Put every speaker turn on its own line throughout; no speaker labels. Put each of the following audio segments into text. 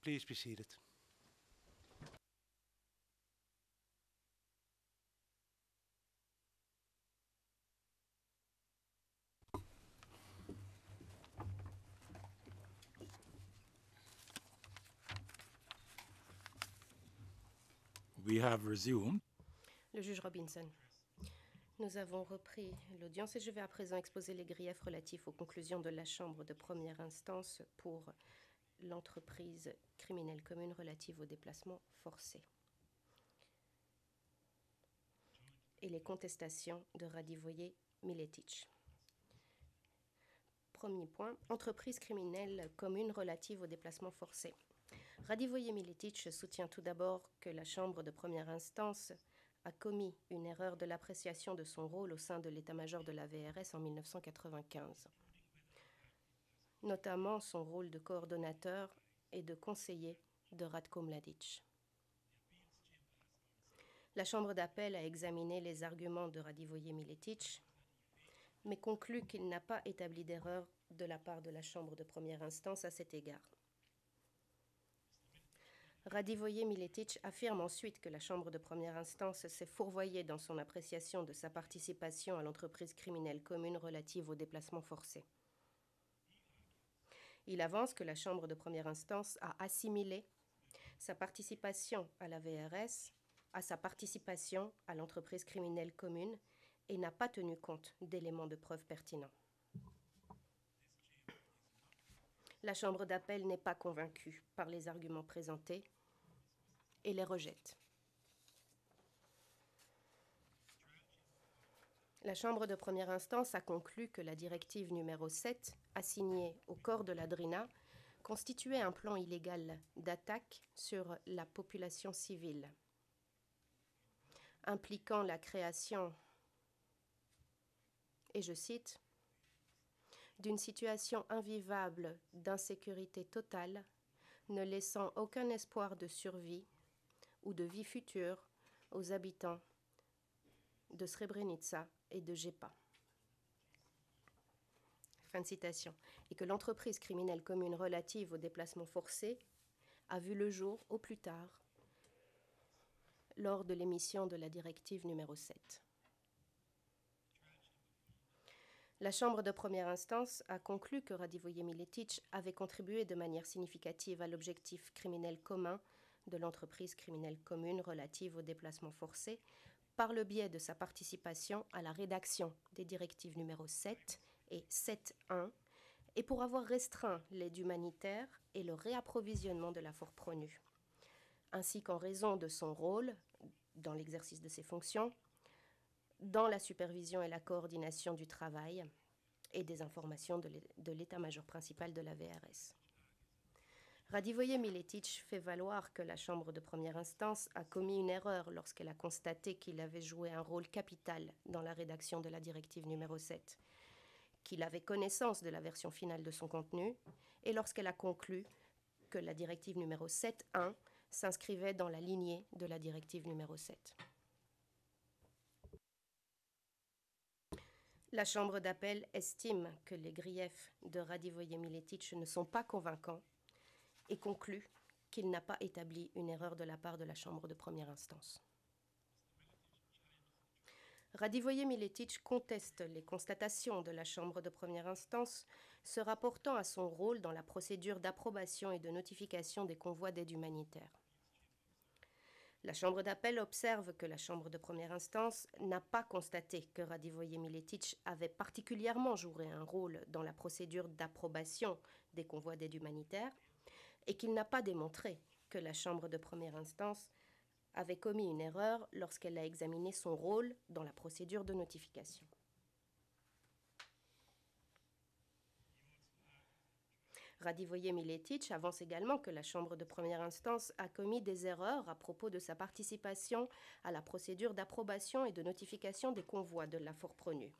Please be seated.
We have resumed.
Le juge Robinson. Nous avons repris l'audience et je vais à présent exposer les griefs relatifs aux conclusions de la Chambre de première instance pour l'entreprise criminelle commune relative au déplacement forcé et les contestations de Radivoje Miletić. Premier point, entreprise criminelle commune relative au déplacement forcé. Radivoje Miletić soutient tout d'abord que la Chambre de première instance a commis une erreur de l'appréciation de son rôle au sein de l'état-major de la VRS en 1995, notamment son rôle de coordonnateur et de conseiller de Ratko Mladić. La Chambre d'appel a examiné les arguments de Radivoje Miletić, mais conclut qu'il n'a pas établi d'erreur de la part de la Chambre de première instance à cet égard. Radivoje Miletić affirme ensuite que la Chambre de première instance s'est fourvoyée dans son appréciation de sa participation à l'entreprise criminelle commune relative au déplacement forcé. Il avance que la Chambre de première instance a assimilé sa participation à la VRS à sa participation à l'entreprise criminelle commune et n'a pas tenu compte d'éléments de preuve pertinents. La Chambre d'appel n'est pas convaincue par les arguments présentés et les rejette. La Chambre de première instance a conclu que la directive numéro 7, assignée au corps de la DRINA, constituait un plan illégal d'attaque sur la population civile, impliquant la création, et je cite, d'une situation invivable d'insécurité totale, ne laissant aucun espoir de survie ou de vie future aux habitants de Srebrenica et de Jepa. Fin de citation. Et que l'entreprise criminelle commune relative au déplacement forcé a vu le jour au plus tard lors de l'émission de la directive numéro 7. La Chambre de première instance a conclu que Radivoje Miletić avait contribué de manière significative à l'objectif criminel commun de l'entreprise criminelle commune relative au déplacement forcé par le biais de sa participation à la rédaction des directives numéro 7 et 7.1 et pour avoir restreint l'aide humanitaire et le réapprovisionnement de la Fortpro-NU, ainsi qu'en raison de son rôle dans l'exercice de ses fonctions, dans la supervision et la coordination du travail et des informations de l'état-major principal de la VRS. Radivoje Miletić fait valoir que la Chambre de première instance a commis une erreur lorsqu'elle a constaté qu'il avait joué un rôle capital dans la rédaction de la directive numéro 7, qu'il avait connaissance de la version finale de son contenu, et lorsqu'elle a conclu que la directive numéro 7.1 s'inscrivait dans la lignée de la directive numéro 7. La Chambre d'appel estime que les griefs de Radivoje Miletić ne sont pas convaincants et conclut qu'il n'a pas établi une erreur de la part de la Chambre de première instance. Radivoje Miletić conteste les constatations de la Chambre de première instance se rapportant à son rôle dans la procédure d'approbation et de notification des convois d'aide humanitaire. La Chambre d'appel observe que la Chambre de première instance n'a pas constaté que Radivoje Miletić avait particulièrement joué un rôle dans la procédure d'approbation des convois d'aide humanitaire et qu'il n'a pas démontré que la Chambre de première instance avait commis une erreur lorsqu'elle a examiné son rôle dans la procédure de notification. Radivoje Miletić avance également que la Chambre de première instance a commis des erreurs à propos de sa participation à la procédure d'approbation et de notification des convois de la Fortpro-NU.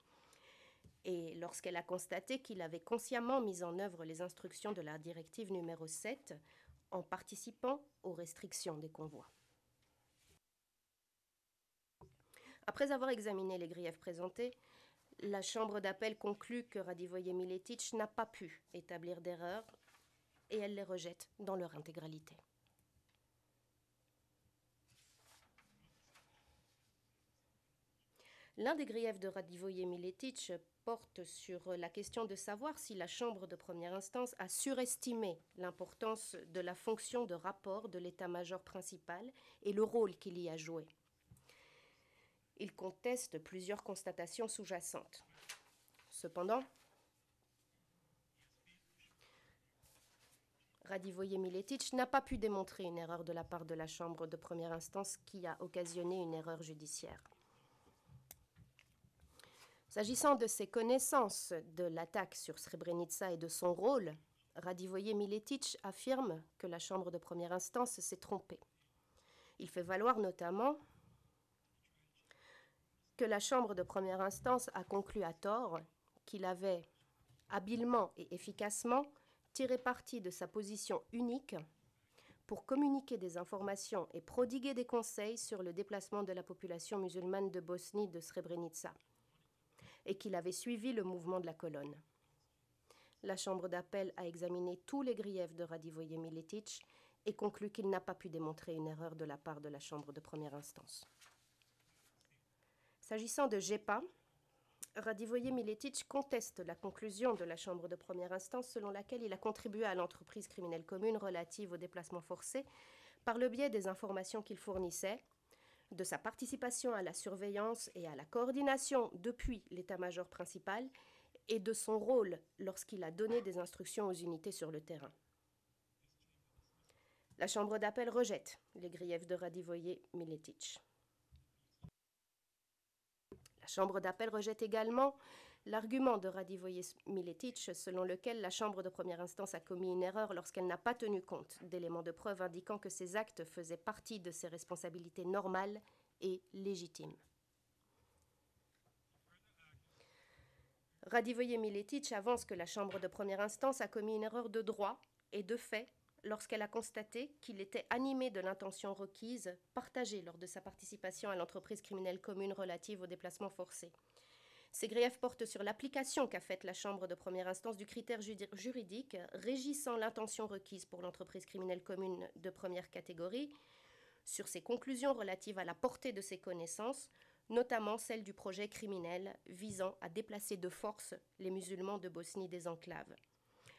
Et lorsqu'elle a constaté qu'il avait consciemment mis en œuvre les instructions de la directive numéro 7 en participant aux restrictions des convois. Après avoir examiné les griefs présentés, la Chambre d'appel conclut que Radivoje Miletić n'a pas pu établir d'erreur et elle les rejette dans leur intégralité. L'un des griefs de Radivoje-Miletic porte sur la question de savoir si la Chambre de première instance a surestimé l'importance de la fonction de rapport de l'état-major principal et le rôle qu'il y a joué. Il conteste plusieurs constatations sous-jacentes. Cependant, Radivoje-Miletic n'a pas pu démontrer une erreur de la part de la Chambre de première instance qui a occasionné une erreur judiciaire. S'agissant de ses connaissances de l'attaque sur Srebrenica et de son rôle, Radivoje-Miletic affirme que la Chambre de première instance s'est trompée. Il fait valoir notamment que la Chambre de première instance a conclu à tort qu'il avait habilement et efficacement tiré parti de sa position unique pour communiquer des informations et prodiguer des conseils sur le déplacement de la population musulmane de Bosnie de Srebrenica, et qu'il avait suivi le mouvement de la colonne. La Chambre d'appel a examiné tous les griefs de Radivoje-Miletic et conclut qu'il n'a pas pu démontrer une erreur de la part de la Chambre de première instance. S'agissant de JEPA, Radivoje-Miletic conteste la conclusion de la Chambre de première instance selon laquelle il a contribué à l'entreprise criminelle commune relative au déplacement forcé par le biais des informations qu'il fournissait, de sa participation à la surveillance et à la coordination depuis l'état-major principal et de son rôle lorsqu'il a donné des instructions aux unités sur le terrain. La Chambre d'appel rejette les griefs de Radivoje-Miletic. La Chambre d'appel rejette également l'argument de Radivoje-Miletic selon lequel la Chambre de première instance a commis une erreur lorsqu'elle n'a pas tenu compte d'éléments de preuve indiquant que ces actes faisaient partie de ses responsabilités normales et légitimes. Radivoje-Miletic avance que la Chambre de première instance a commis une erreur de droit et de fait lorsqu'elle a constaté qu'il était animé de l'intention requise partagée lors de sa participation à l'entreprise criminelle commune relative au déplacement forcé. Ces griefs portent sur l'application qu'a faite la Chambre de première instance du critère juridique régissant l'intention requise pour l'entreprise criminelle commune de première catégorie, sur ses conclusions relatives à la portée de ses connaissances, notamment celle du projet criminel visant à déplacer de force les musulmans de Bosnie des enclaves,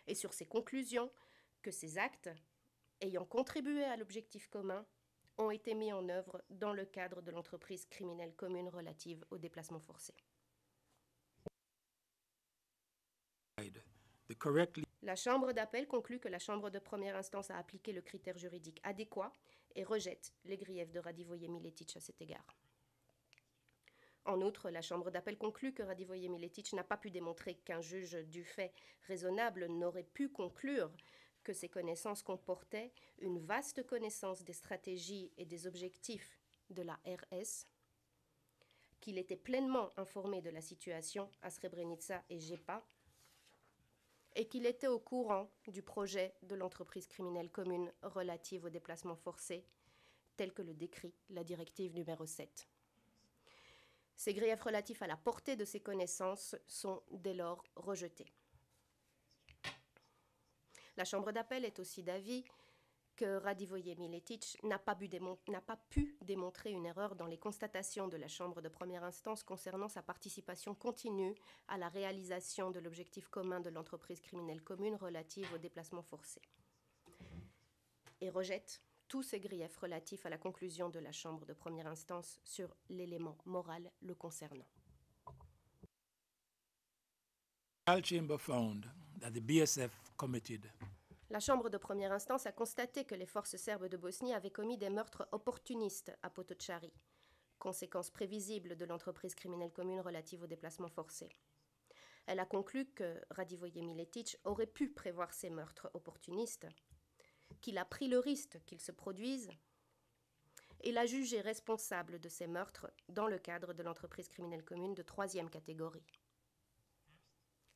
et sur ses conclusions que ces actes, ayant contribué à l'objectif commun, ont été mis en œuvre dans le cadre de l'entreprise criminelle commune relative au déplacement forcé. La Chambre d'appel conclut que la Chambre de première instance a appliqué le critère juridique adéquat et rejette les griefs de Radivoje-Miletic à cet égard. En outre, la Chambre d'appel conclut que Radivoje-Miletic n'a pas pu démontrer qu'un juge du fait raisonnable n'aurait pu conclure que ses connaissances comportaient une vaste connaissance des stratégies et des objectifs de la RS, qu'il était pleinement informé de la situation à Srebrenica et JEPA, et qu'il était au courant du projet de l'entreprise criminelle commune relative au déplacement forcé, tel que le décrit la directive numéro 7. Ces griefs relatifs à la portée de ces connaissances sont dès lors rejetés. La Chambre d'appel est aussi d'avis que Radivoje-Miletic n'a pas pu démontrer une erreur dans les constatations de la Chambre de première instance concernant sa participation continue à la réalisation de l'objectif commun de l'entreprise criminelle commune relative au déplacement forcé, et rejette tous ces griefs relatifs à la conclusion de la Chambre de première instance sur l'élément moral le concernant. La Chambre de première instance a constaté que les forces serbes de Bosnie avaient commis des meurtres opportunistes à Potocari, conséquence prévisible de l'entreprise criminelle commune relative au déplacement forcé. Elle a conclu que Radivoje-Miletic aurait pu prévoir ces meurtres opportunistes, qu'il a pris le risque qu'ils se produisent, et l'a jugé responsable de ces meurtres dans le cadre de l'entreprise criminelle commune de troisième catégorie.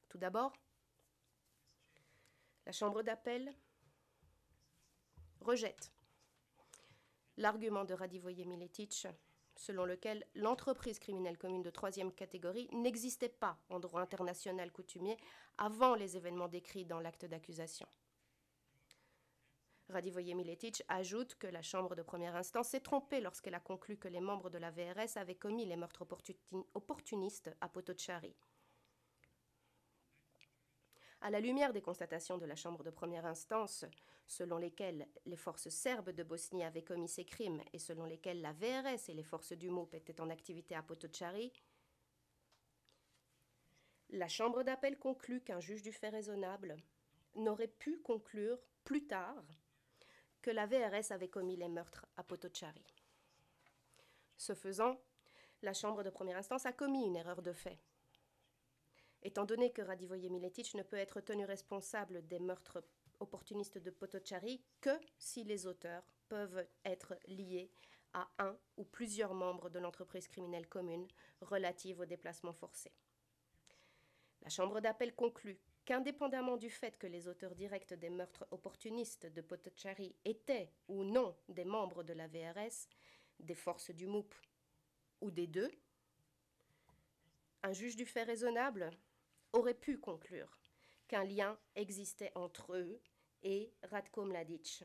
Tout d'abord, la Chambre d'appel rejette l'argument de Radivoje-Miletic selon lequel l'entreprise criminelle commune de troisième catégorie n'existait pas en droit international coutumier avant les événements décrits dans l'acte d'accusation. Radivoje-Miletic ajoute que la Chambre de première instance s'est trompée lorsqu'elle a conclu que les membres de la VRS avaient commis les meurtres opportunistes à Potocari. À la lumière des constatations de la Chambre de première instance, selon lesquelles les forces serbes de Bosnie avaient commis ces crimes et selon lesquelles la VRS et les forces du MUP étaient en activité à Potocari, la Chambre d'appel conclut qu'un juge du fait raisonnable n'aurait pu conclure plus tard que la VRS avait commis les meurtres à Potocari. Ce faisant, la Chambre de première instance a commis une erreur de fait. Étant donné que Radivoje-Miletic ne peut être tenu responsable des meurtres opportunistes de Potocari que si les auteurs peuvent être liés à un ou plusieurs membres de l'entreprise criminelle commune relative au déplacement forcé. La Chambre d'appel conclut qu'indépendamment du fait que les auteurs directs des meurtres opportunistes de Potocari étaient ou non des membres de la VRS, des forces du MUP ou des deux, un juge du fait raisonnable aurait pu conclure qu'un lien existait entre eux et Ratko Mladic,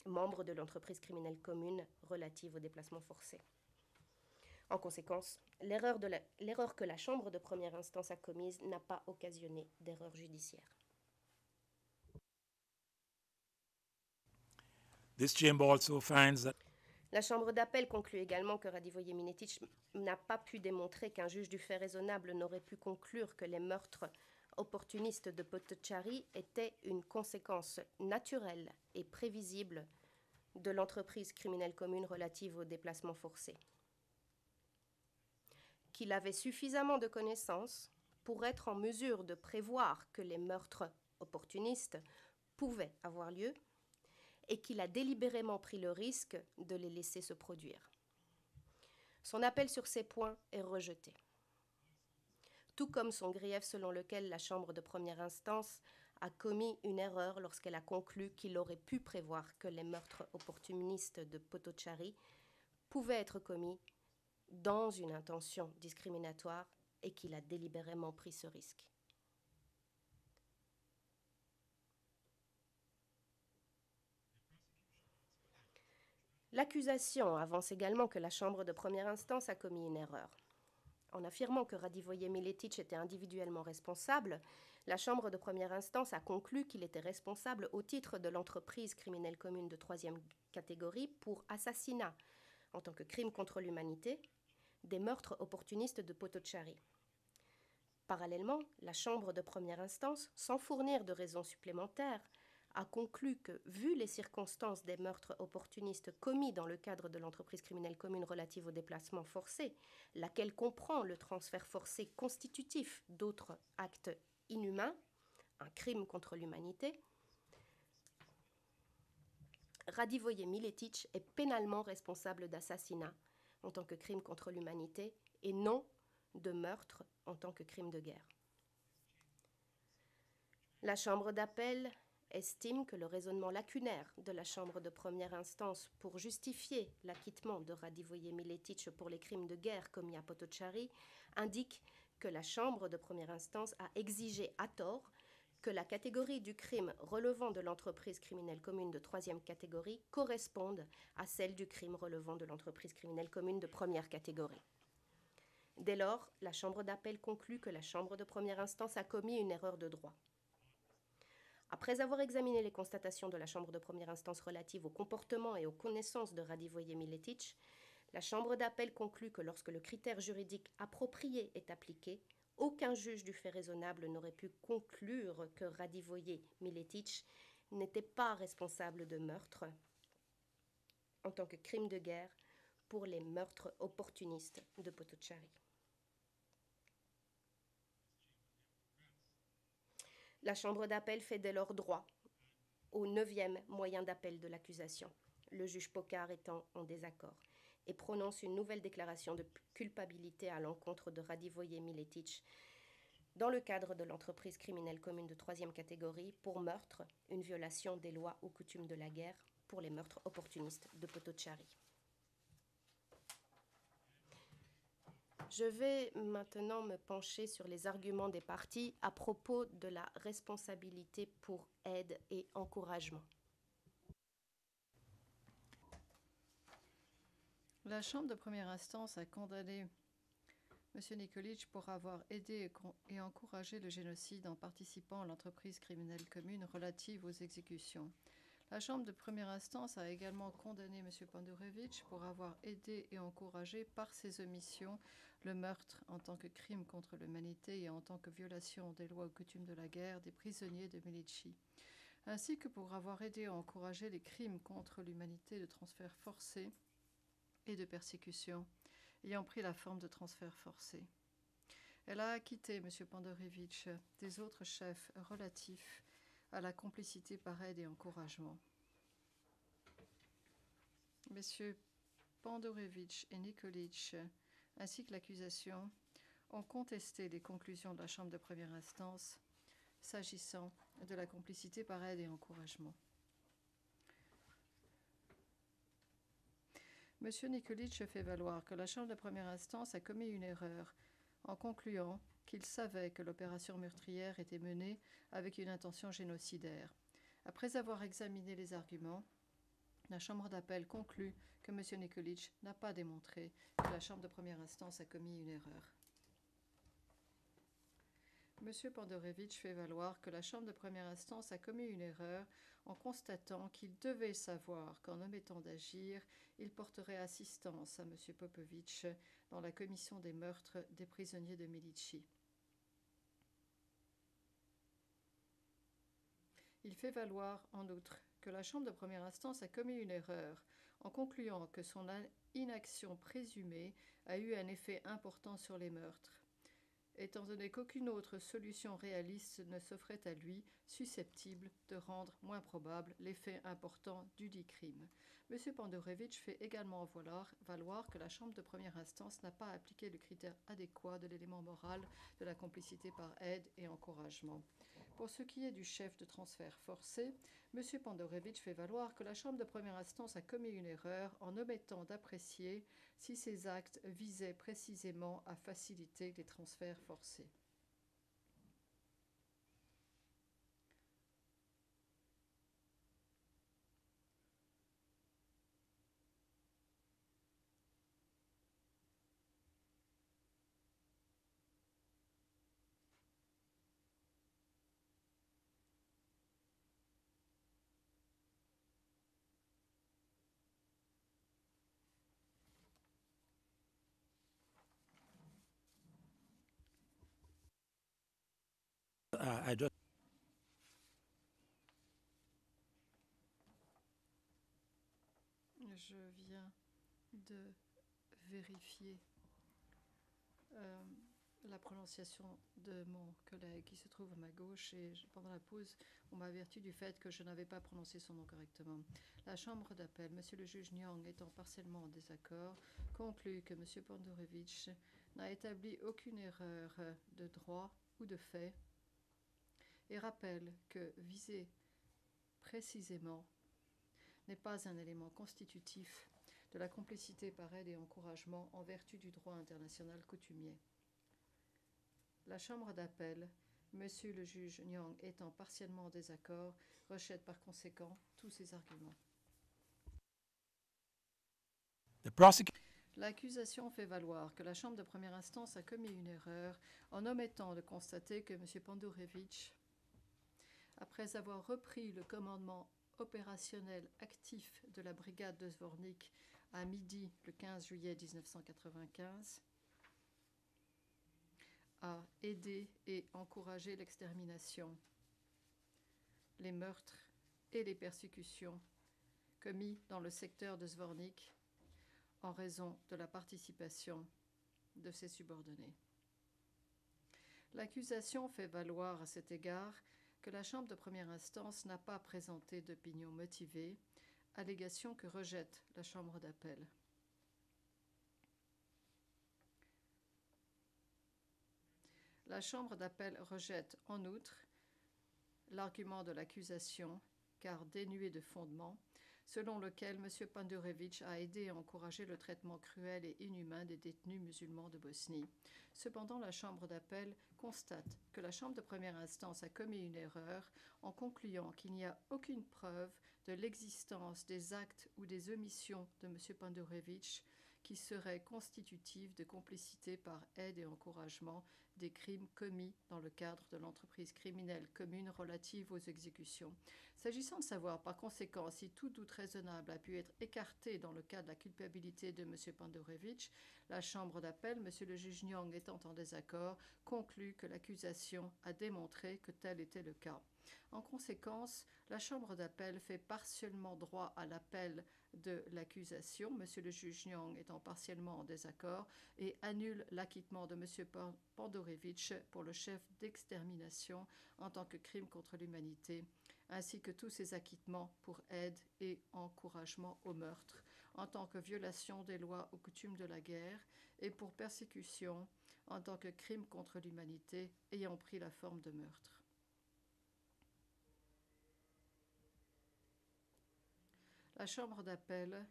membre de l'entreprise criminelle commune relative au déplacement forcé. En conséquence, l'erreur que la Chambre de première instance a commise n'a pas occasionné d'erreur judiciaire.
This chamber also finds that
La Chambre d'appel conclut également que Radivoje-Miletic n'a pas pu démontrer qu'un juge du fait raisonnable n'aurait pu conclure que les meurtres opportunistes de Potocari étaient une conséquence naturelle et prévisible de l'entreprise criminelle commune relative au déplacement forcé. Qu'il avait suffisamment de connaissances pour être en mesure de prévoir que les meurtres opportunistes pouvaient avoir lieu et qu'il a délibérément pris le risque de les laisser se produire. Son appel sur ces points est rejeté, tout comme son grief selon lequel la Chambre de première instance a commis une erreur lorsqu'elle a conclu qu'il aurait pu prévoir que les meurtres opportunistes de Potocari pouvaient être commis dans une intention discriminatoire et qu'il a délibérément pris ce risque. L'accusation avance également que la Chambre de première instance a commis une erreur. En affirmant que Radivoje-Miletic était individuellement responsable, la Chambre de première instance a conclu qu'il était responsable au titre de l'entreprise criminelle commune de troisième catégorie pour assassinat en tant que crime contre l'humanité des meurtres opportunistes de Potocari. Parallèlement, la Chambre de première instance, sans fournir de raisons supplémentaires, a conclu que, vu les circonstances des meurtres opportunistes commis dans le cadre de l'entreprise criminelle commune relative au déplacement forcé, laquelle comprend le transfert forcé constitutif d'autres actes inhumains, un crime contre l'humanité, Radivoje-Miletic est pénalement responsable d'assassinat en tant que crime contre l'humanité et non de meurtre en tant que crime de guerre. La Chambre d'appel estime que le raisonnement lacunaire de la Chambre de première instance pour justifier l'acquittement de Radivoje-Miletic pour les crimes de guerre commis à Potocari indique que la Chambre de première instance a exigé à tort que la catégorie du crime relevant de l'entreprise criminelle commune de troisième catégorie corresponde à celle du crime relevant de l'entreprise criminelle commune de première catégorie. Dès lors, la Chambre d'appel conclut que la Chambre de première instance a commis une erreur de droit. Après avoir examiné les constatations de la Chambre de première instance relatives au comportement et aux connaissances de Radivoje-Miletic, la Chambre d'appel conclut que lorsque le critère juridique approprié est appliqué, aucun juge du fait raisonnable n'aurait pu conclure que Radivoje-Miletic n'était pas responsable de meurtre en tant que crime de guerre pour les meurtres opportunistes de Potocari. La Chambre d'appel fait dès lors droit au 9e moyen d'appel de l'accusation, le juge Pocard étant en désaccord, et prononce une nouvelle déclaration de culpabilité à l'encontre de Radivoje-Miletic dans le cadre de l'entreprise criminelle commune de troisième catégorie pour meurtre, une violation des lois ou coutumes de la guerre pour les meurtres opportunistes de Potocari. Je vais maintenant me pencher sur les arguments des parties à propos de la responsabilité pour aide et encouragement.
La Chambre de première instance a condamné M. Nikolic pour avoir aidé et encouragé le génocide en participant à l'entreprise criminelle commune relative aux exécutions. La Chambre de première instance a également condamné M. Pandurevich pour avoir aidé et encouragé par ses omissions le meurtre en tant que crime contre l'humanité et en tant que violation des lois ou coutumes de la guerre des prisonniers de Milici, ainsi que pour avoir aidé et encouragé les crimes contre l'humanité de transfert forcé et de persécution ayant pris la forme de transfert forcé. Elle a acquitté M. Pandurevich des autres chefs relatifs à la complicité par aide et encouragement. Messieurs Pandurevich et Nikolic, ainsi que l'accusation, ont contesté les conclusions de la Chambre de première instance s'agissant de la complicité par aide et encouragement. M. Nikolic fait valoir que la Chambre de première instance a commis une erreur en concluant qu'il savait que l'opération meurtrière était menée avec une intention génocidaire. Après avoir examiné les arguments, la Chambre d'appel conclut que M. Nikolic n'a pas démontré que la Chambre de première instance a commis une erreur. M. Pandurevich fait valoir que la Chambre de première instance a commis une erreur en constatant qu'il devait savoir qu'en omettant d'agir, il porterait assistance à M. Popovitch dans la commission des meurtres des prisonniers de Milici. Il fait valoir, en outre, que la Chambre de première instance a commis une erreur en concluant que son inaction présumée a eu un effet important sur les meurtres, étant donné qu'aucune autre solution réaliste ne s'offrait à lui, susceptible de rendre moins probable l'effet important dudit crime. M. Pandurevich fait également valoir que la Chambre de première instance n'a pas appliqué le critère adéquat de l'élément moral de la complicité par aide et encouragement. Pour ce qui est du chef de transfert forcé, M. Pandurevich fait valoir que la Chambre de première instance a commis une erreur en omettant d'apprécier si ces actes visaient précisément à faciliter les transferts forcés.
I just
Je viens de vérifier la prononciation de mon collègue qui se trouve à ma gauche et pendant la pause, on m'a averti du fait que je n'avais pas prononcé son nom correctement. La Chambre d'appel, M. le juge Nyang étant partiellement en désaccord, conclut que M. Pandurevich n'a établi aucune erreur de droit ou de fait et rappelle que viser précisément n'est pas un élément constitutif de la complicité par aide et encouragement en vertu du droit international coutumier. La Chambre d'appel, M. le juge Nyang étant partiellement en désaccord, rejette par conséquent tous ces arguments. L'accusation fait valoir que la Chambre de première instance a commis une erreur en omettant de constater que M. Pandurevich, après avoir repris le commandement opérationnel actif de la brigade de Zvornik à midi le 15 juillet 1995, a aidé et encouragé l'extermination, les meurtres et les persécutions commis dans le secteur de Zvornik en raison de la participation de ses subordonnés. L'accusation fait valoir à cet égard que la Chambre de première instance n'a pas présenté d'opinion motivée, allégation que rejette la Chambre d'appel. La Chambre d'appel rejette en outre l'argument de l'accusation, car dénué de fondement, selon lequel M. Pandurevich a aidé et encouragé le traitement cruel et inhumain des détenus musulmans de Bosnie. Cependant, la Chambre d'appel constate que la Chambre de première instance a commis une erreur en concluant qu'il n'y a aucune preuve de l'existence des actes ou des omissions de M. Pandurevich qui seraient constitutives de complicité par aide et encouragement des crimes commis dans le cadre de l'entreprise criminelle commune relative aux exécutions. S'agissant de savoir par conséquent si tout doute raisonnable a pu être écarté dans le cas de la culpabilité de M. Pandorevich, la Chambre d'appel, M. le juge Nyang étant en désaccord, conclut que l'accusation a démontré que tel était le cas. En conséquence, la Chambre d'appel fait partiellement droit à l'appel de l'accusation, M. le juge Nyang étant partiellement en désaccord, et annule l'acquittement de M. Pandorevich pour le chef d'extermination en tant que crime contre l'humanité, ainsi que tous ses acquittements pour aide et encouragement au meurtre, en tant que violation des lois ou coutumes de la guerre, et pour persécution en tant que crime contre l'humanité ayant pris la forme de meurtre. La Chambre d'appel,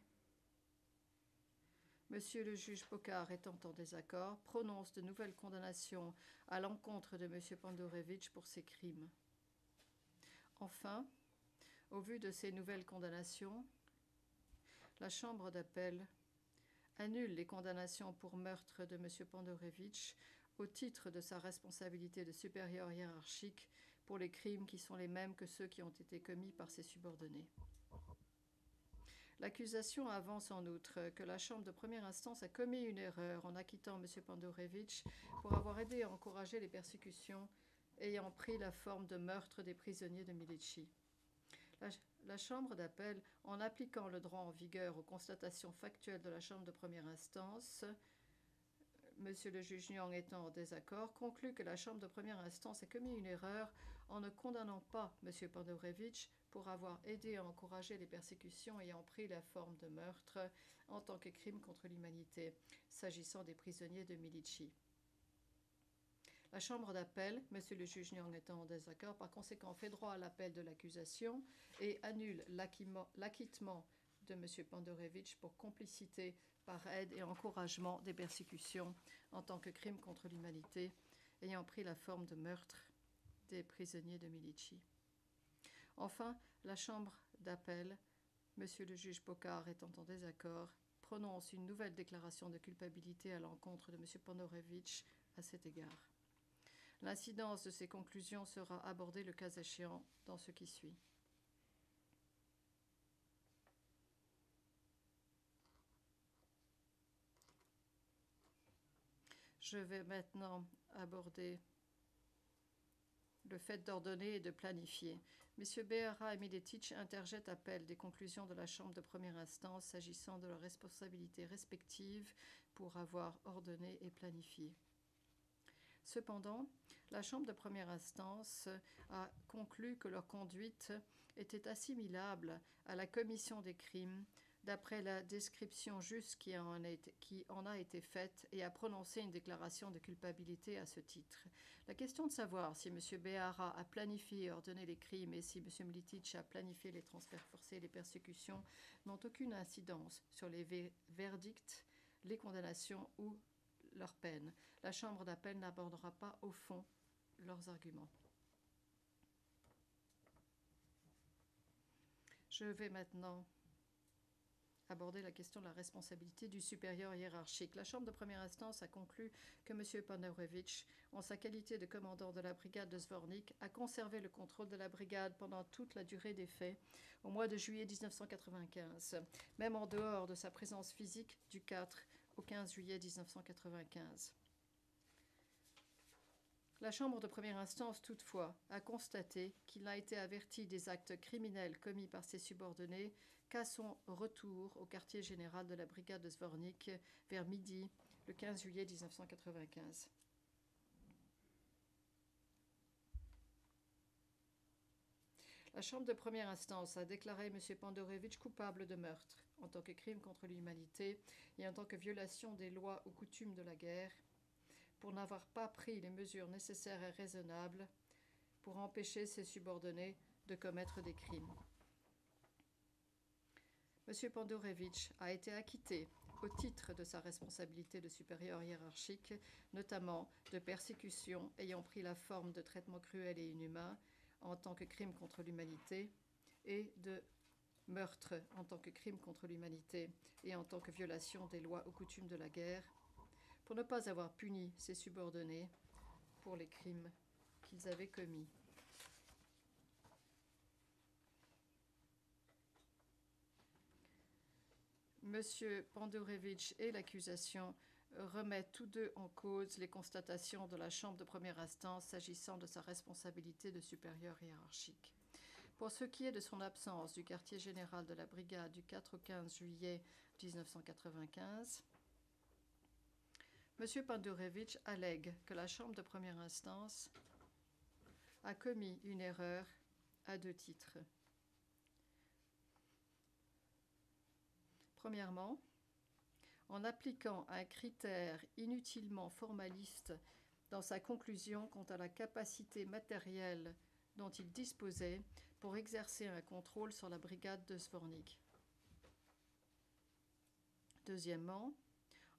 Monsieur le juge Pocard étant en désaccord, prononce de nouvelles condamnations à l'encontre de M. Pandorevich pour ces crimes. Enfin, au vu de ces nouvelles condamnations, la Chambre d'appel annule les condamnations pour meurtre de M. Pandorevich au titre de sa responsabilité de supérieur hiérarchique pour les crimes qui sont les mêmes que ceux qui ont été commis par ses subordonnés. L'accusation avance en outre que la Chambre de première instance a commis une erreur en acquittant M. Pandorevich pour avoir aidé à encourager les persécutions ayant pris la forme de meurtre des prisonniers de Milici. La Chambre d'appel, en appliquant le droit en vigueur aux constatations factuelles de la Chambre de première instance, M. le juge Nyang étant en désaccord, conclut que la Chambre de première instance a commis une erreur en ne condamnant pas M. Pandorevich pour avoir aidé à encourager les persécutions ayant pris la forme de meurtre en tant que crime contre l'humanité, s'agissant des prisonniers de Milici. La Chambre d'appel, M. le juge Nyang étant en désaccord, par conséquent fait droit à l'appel de l'accusation et annule l'acquittement de M. Pandorevich pour complicité par aide et encouragement des persécutions en tant que crime contre l'humanité ayant pris la forme de meurtre des prisonniers de Milici. Enfin, la Chambre d'appel, M. le juge Pocard étant en désaccord, prononce une nouvelle déclaration de culpabilité à l'encontre de M. Pandorevich à cet égard. L'incidence de ces conclusions sera abordée le cas échéant dans ce qui suit. Je vais maintenant aborder le fait d'ordonner et de planifier. Messieurs Behara et Miletich interjettent appel des conclusions de la Chambre de première instance s'agissant de leurs responsabilités respectives pour avoir ordonné et planifié. Cependant, la Chambre de première instance a conclu que leur conduite était assimilable à la commission des crimes d'après la description juste qui en a été faite et a prononcé une déclaration de culpabilité à ce titre. La question de savoir si M. Behara a planifié et ordonné les crimes et si M. Miletich a planifié les transferts forcés et les persécutions n'ont aucune incidence sur les verdicts, les condamnations ou leurs peines. La Chambre d'appel n'abordera pas au fond leurs arguments. Je vais maintenant aborder la question de la responsabilité du supérieur hiérarchique. La Chambre de première instance a conclu que M. Pandorevich, en sa qualité de commandant de la brigade de Zvornik, a conservé le contrôle de la brigade pendant toute la durée des faits, au mois de juillet 1995, même en dehors de sa présence physique du 4 au 15 juillet 1995. La Chambre de première instance, toutefois, a constaté qu'il n'a été averti des actes criminels commis par ses subordonnés qu'à son retour au quartier général de la brigade de Zvornik vers midi le 15 juillet 1995. La Chambre de première instance a déclaré M. Pandorevich coupable de meurtre en tant que crime contre l'humanité et en tant que violation des lois ou coutumes de la guerre pour n'avoir pas pris les mesures nécessaires et raisonnables pour empêcher ses subordonnés de commettre des crimes. M. Pandorevich a été acquitté au titre de sa responsabilité de supérieur hiérarchique, notamment de persécutions ayant pris la forme de traitements cruels et inhumains en tant que crime contre l'humanité et de meurtre en tant que crime contre l'humanité et en tant que violation des lois ou coutumes de la guerre, pour ne pas avoir puni ses subordonnés pour les crimes qu'ils avaient commis. M. Pandurevich et l'accusation remettent tous deux en cause les constatations de la Chambre de première instance s'agissant de sa responsabilité de supérieur hiérarchique. Pour ce qui est de son absence du quartier général de la brigade du 4 au 15 juillet 1995, M. Pandurevich allègue que la Chambre de première instance a commis une erreur à 2 titres. Premièrement, en appliquant un critère inutilement formaliste dans sa conclusion quant à la capacité matérielle dont il disposait pour exercer un contrôle sur la brigade de Zvornik. Deuxièmement,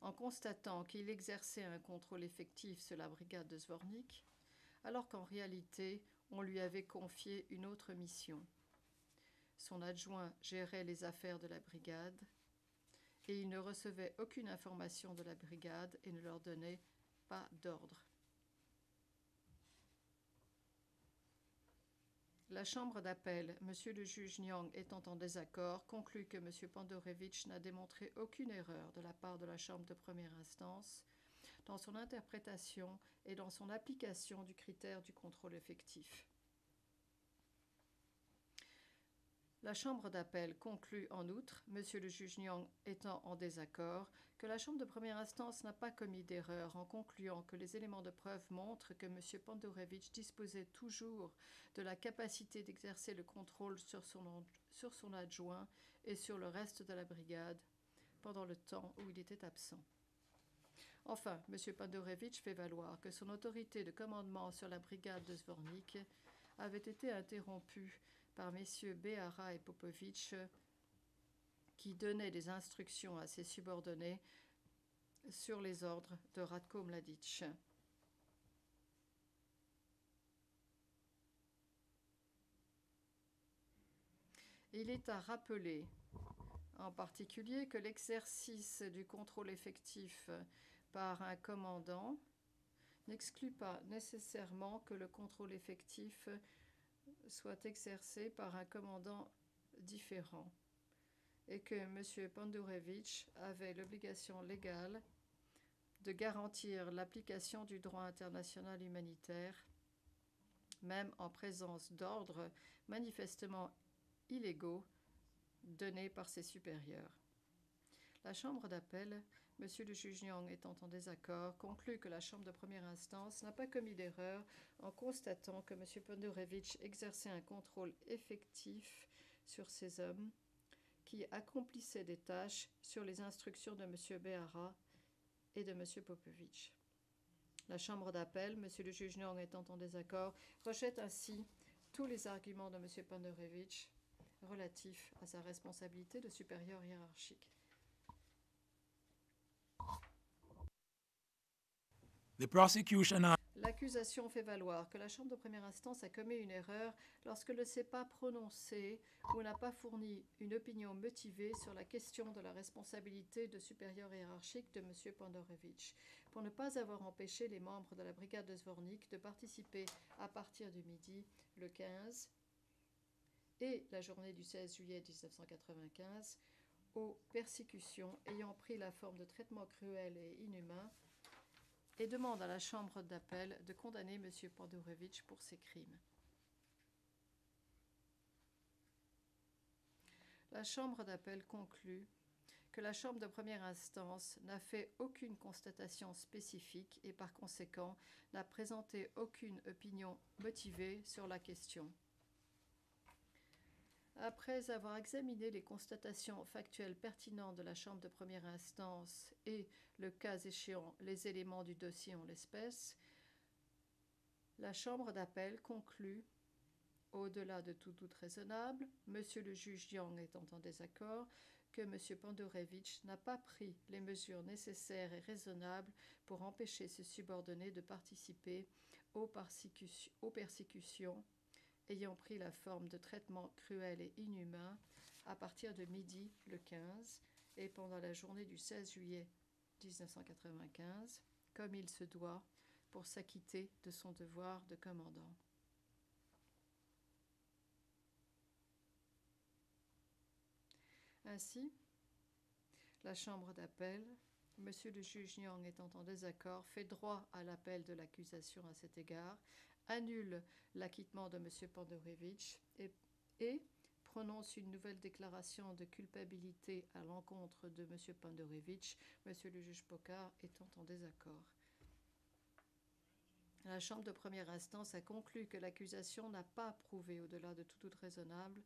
en constatant qu'il exerçait un contrôle effectif sur la brigade de Zvornik, alors qu'en réalité, on lui avait confié une autre mission. Son adjoint gérait les affaires de la brigade et il ne recevait aucune information de la brigade et ne leur donnait pas d'ordre. La chambre d'appel, M. le juge Nyang étant en désaccord, conclut que M. Pandurevich n'a démontré aucune erreur de la part de la chambre de première instance dans son interprétation et dans son application du critère du contrôle effectif. La chambre d'appel conclut en outre, M. le juge Nyang étant en désaccord, que la chambre de première instance n'a pas commis d'erreur en concluant que les éléments de preuve montrent que M. Pandurevich disposait toujours de la capacité d'exercer le contrôle sur son adjoint et sur le reste de la brigade pendant le temps où il était absent. Enfin, M. Pandurevich fait valoir que son autorité de commandement sur la brigade de Zvornik avait été interrompue par messieurs Behara et Popovitch, qui donnaient des instructions à ses subordonnés sur les ordres de Ratko Mladic. Il est à rappeler, en particulier, que l'exercice du contrôle effectif par un commandant n'exclut pas nécessairement que le contrôle effectif soit exercé par un commandant différent et que M. Pandurevich avait l'obligation légale de garantir l'application du droit international humanitaire, même en présence d'ordres manifestement illégaux donnés par ses supérieurs. La chambre d'appel, M. le juge Nyang étant en désaccord, conclut que la chambre de première instance n'a pas commis d'erreur en constatant que M. Pandurevich exerçait un contrôle effectif sur ces hommes qui accomplissaient des tâches sur les instructions de M. Behara et de M. Popovitch. La chambre d'appel, M. le juge Nyang étant en désaccord, rejette ainsi tous les arguments de M. Pandurevich relatifs à sa responsabilité de supérieur hiérarchique.
The prosecution
L'accusation fait valoir que la Chambre de première instance a commis une erreur lorsqu'elle ne s'est pas prononcée ou n'a pas fourni une opinion motivée sur la question de la responsabilité de supérieur hiérarchique de M. Pandurevich, pour ne pas avoir empêché les membres de la brigade de Zvornik de participer à partir du midi, le 15, et la journée du 16 juillet 1995, aux persécutions ayant pris la forme de traitements cruels et inhumains, et demande à la chambre d'appel de condamner M. Pandurevich pour ces crimes. La chambre d'appel conclut que la chambre de première instance n'a fait aucune constatation spécifique et par conséquent n'a présenté aucune opinion motivée sur la question. Après avoir examiné les constatations factuelles pertinentes de la chambre de première instance et, le cas échéant, les éléments du dossier en l'espèce, la chambre d'appel conclut, au-delà de tout doute raisonnable, M. le juge Nyang étant en désaccord, que M. Pandurevich n'a pas pris les mesures nécessaires et raisonnables pour empêcher ses subordonnés de participer aux persécutions ayant pris la forme de traitements cruels et inhumains à partir de midi le 15 et pendant la journée du 16 juillet 1995, comme il se doit, pour s'acquitter de son devoir de commandant. Ainsi, la Chambre d'appel, M. le juge Nyang étant en désaccord, fait droit à l'appel de l'accusation à cet égard, annule l'acquittement de M. Pandorevich et prononce une nouvelle déclaration de culpabilité à l'encontre de M. Pandorevich, M. le juge Pokar étant en désaccord. La Chambre de première instance a conclu que l'accusation n'a pas prouvé, au-delà de tout doute raisonnable,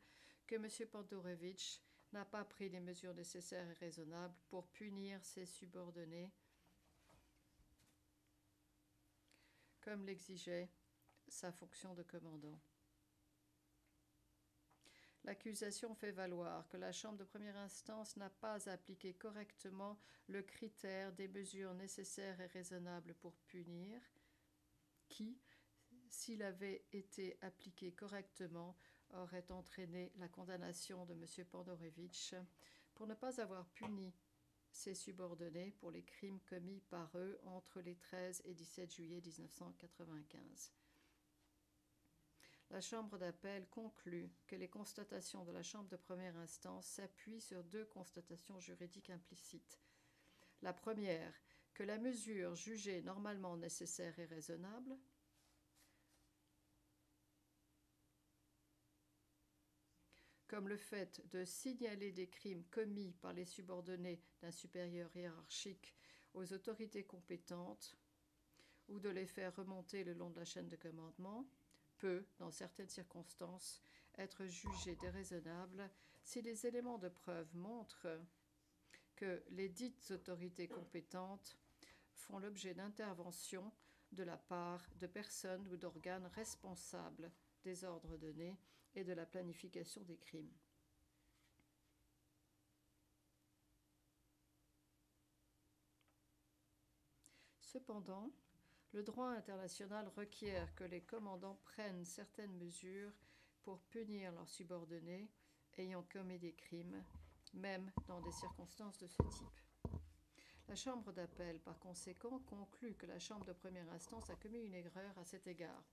que M. Pandorevich n'a pas pris les mesures nécessaires et raisonnables pour punir ses subordonnés, comme l'exigeait sa fonction de commandant. L'accusation fait valoir que la Chambre de première instance n'a pas appliqué correctement le critère des mesures nécessaires et raisonnables pour punir, qui, s'il avait été appliqué correctement, aurait entraîné la condamnation de M. Pandorevich pour ne pas avoir puni ses subordonnés pour les crimes commis par eux entre les 13 et 17 juillet 1995. La Chambre d'appel conclut que les constatations de la Chambre de première instance s'appuient sur deux constatations juridiques implicites. La première, que la mesure jugée normalement nécessaire et raisonnable, comme le fait de signaler des crimes commis par les subordonnés d'un supérieur hiérarchique aux autorités compétentes ou de les faire remonter le long de la chaîne de commandement, peut, dans certaines circonstances, être jugée déraisonnable si les éléments de preuve montrent que les dites autorités compétentes font l'objet d'interventions de la part de personnes ou d'organes responsables des ordres donnés et de la planification des crimes. Cependant, le droit international requiert que les commandants prennent certaines mesures pour punir leurs subordonnés ayant commis des crimes, même dans des circonstances de ce type. La Chambre d'appel, par conséquent, conclut que la Chambre de première instance a commis une erreur à cet égard.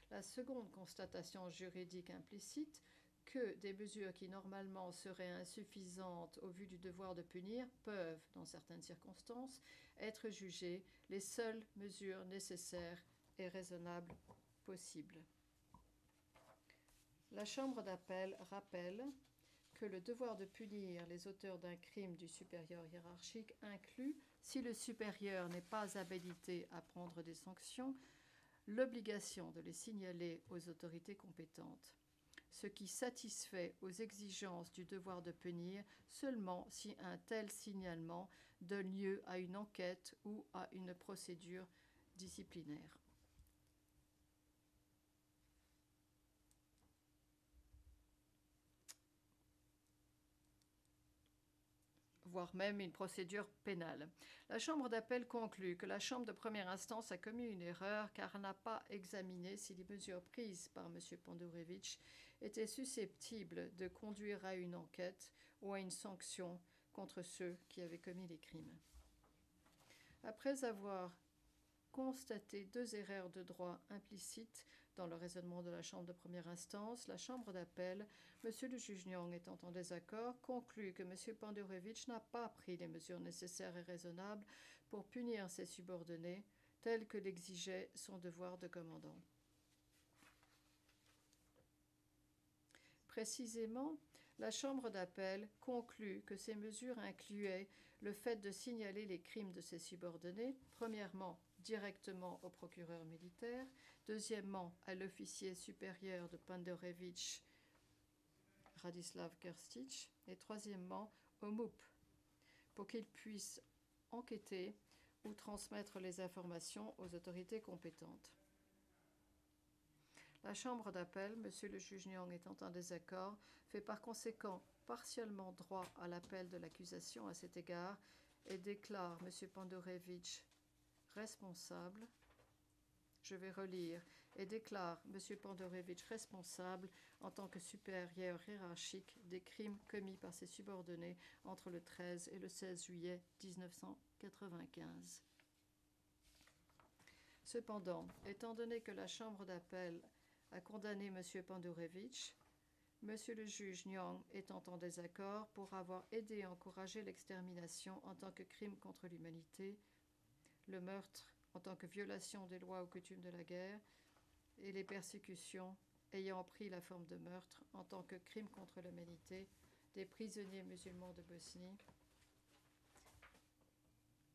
La seconde constatation juridique implicite, que des mesures qui normalement seraient insuffisantes au vu du devoir de punir peuvent, dans certaines circonstances, être jugées les seules mesures nécessaires et raisonnables possibles. La Chambre d'appel rappelle que le devoir de punir les auteurs d'un crime du supérieur hiérarchique inclut, si le supérieur n'est pas habilité à prendre des sanctions, l'obligation de les signaler aux autorités compétentes, ce qui satisfait aux exigences du devoir de punir seulement si un tel signalement donne lieu à une enquête ou à une procédure disciplinaire. Voire même une procédure pénale. La Chambre d'appel conclut que la Chambre de première instance a commis une erreur car elle n'a pas examiné si les mesures prises par M. Pandorevich étaient susceptibles de conduire à une enquête ou à une sanction contre ceux qui avaient commis les crimes. Après avoir constaté deux erreurs de droit implicites dans le raisonnement de la Chambre de première instance, la Chambre d'appel, M. le juge Nyang étant en désaccord, conclut que M. Pandorevich n'a pas pris les mesures nécessaires et raisonnables pour punir ses subordonnés, tels que l'exigeait son devoir de commandant. Précisément, la Chambre d'appel conclut que ces mesures incluaient le fait de signaler les crimes de ses subordonnés, premièrement, directement au procureur militaire, deuxièmement, à l'officier supérieur de Pandorevich, Radislav Krstić, et troisièmement, au MUP, pour qu'il puisse enquêter ou transmettre les informations aux autorités compétentes. La Chambre d'appel, M. le juge Nyang étant en désaccord, fait par conséquent partiellement droit à l'appel de l'accusation à cet égard et déclare M. Pandorevich responsable. Je vais relire. et déclare M. Pandorevitch responsable en tant que supérieur hiérarchique des crimes commis par ses subordonnés entre le 13 et le 16 juillet 1995. Cependant, étant donné que la Chambre d'appel a condamné M. Pandorevitch, M. le juge Nyang étant en désaccord pour avoir aidé et encouragé l'extermination en tant que crime contre l'humanité, le meurtre en tant que violation des lois ou coutumes de la guerre, et les persécutions ayant pris la forme de meurtre en tant que crime contre l'humanité des prisonniers musulmans de Bosnie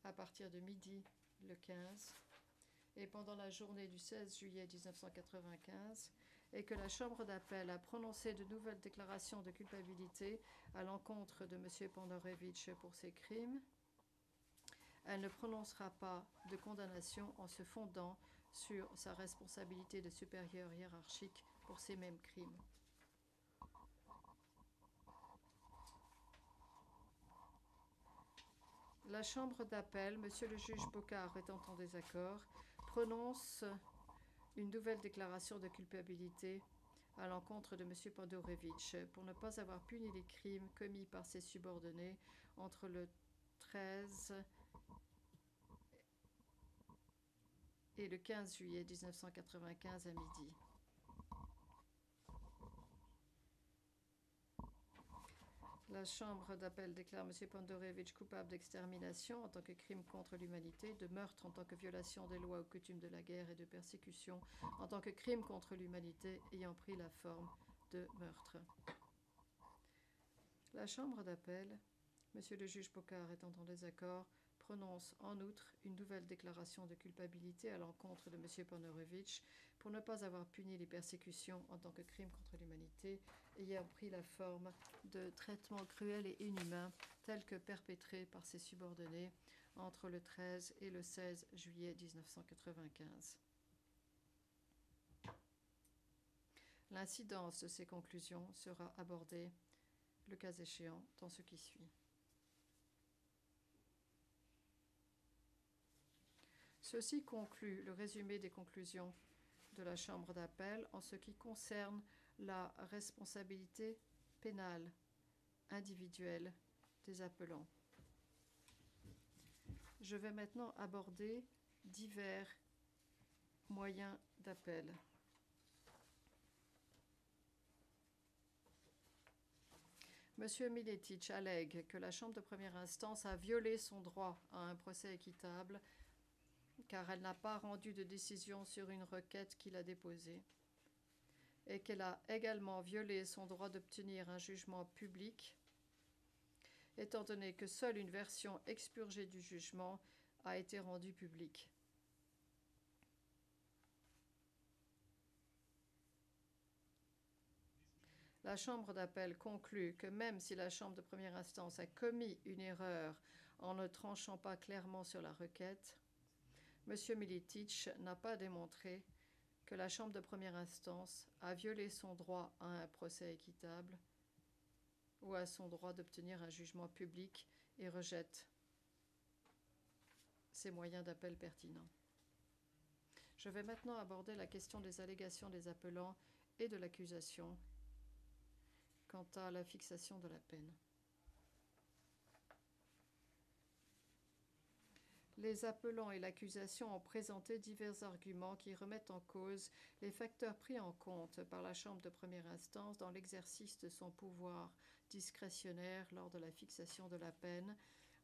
à partir de midi le 15 et pendant la journée du 16 juillet 1995, et que la Chambre d'appel a prononcé de nouvelles déclarations de culpabilité à l'encontre de M. Pandorevitch pour ces crimes, elle ne prononcera pas de condamnation en se fondant sur sa responsabilité de supérieur hiérarchique pour ces mêmes crimes. La Chambre d'appel, M. le juge Bokar étant en désaccord, prononce une nouvelle déclaration de culpabilité à l'encontre de M. Pandorevitch pour ne pas avoir puni les crimes commis par ses subordonnés entre le 13 et le 15 juillet 1995 à midi. La Chambre d'appel déclare M. Pandorevitch coupable d'extermination en tant que crime contre l'humanité, de meurtre en tant que violation des lois ou coutumes de la guerre et de persécution en tant que crime contre l'humanité ayant pris la forme de meurtre. La Chambre d'appel, M. le juge Bokar étant en désaccord, prononce en outre une nouvelle déclaration de culpabilité à l'encontre de M. Pandorevitch pour ne pas avoir puni les persécutions en tant que crime contre l'humanité ayant pris la forme de traitements cruels et inhumains tels que perpétrés par ses subordonnés entre le 13 et le 16 juillet 1995. L'incidence de ces conclusions sera abordée, le cas échéant, dans ce qui suit. Ceci conclut le résumé des conclusions de la Chambre d'appel en ce qui concerne la responsabilité pénale individuelle des appelants. Je vais maintenant aborder divers moyens d'appel. M. Miletic allègue que la Chambre de première instance a violé son droit à un procès équitable car elle n'a pas rendu de décision sur une requête qu'il a déposée et qu'elle a également violé son droit d'obtenir un jugement public, étant donné que seule une version expurgée du jugement a été rendue publique. La Chambre d'appel conclut que même si la Chambre de première instance a commis une erreur en ne tranchant pas clairement sur la requête, M. Miletic n'a pas démontré que la Chambre de première instance a violé son droit à un procès équitable ou à son droit d'obtenir un jugement public et rejette ces moyens d'appel pertinents. Je vais maintenant aborder la question des allégations des appelants et de l'accusation quant à la fixation de la peine. Les appelants et l'accusation ont présenté divers arguments qui remettent en cause les facteurs pris en compte par la Chambre de première instance dans l'exercice de son pouvoir discrétionnaire lors de la fixation de la peine,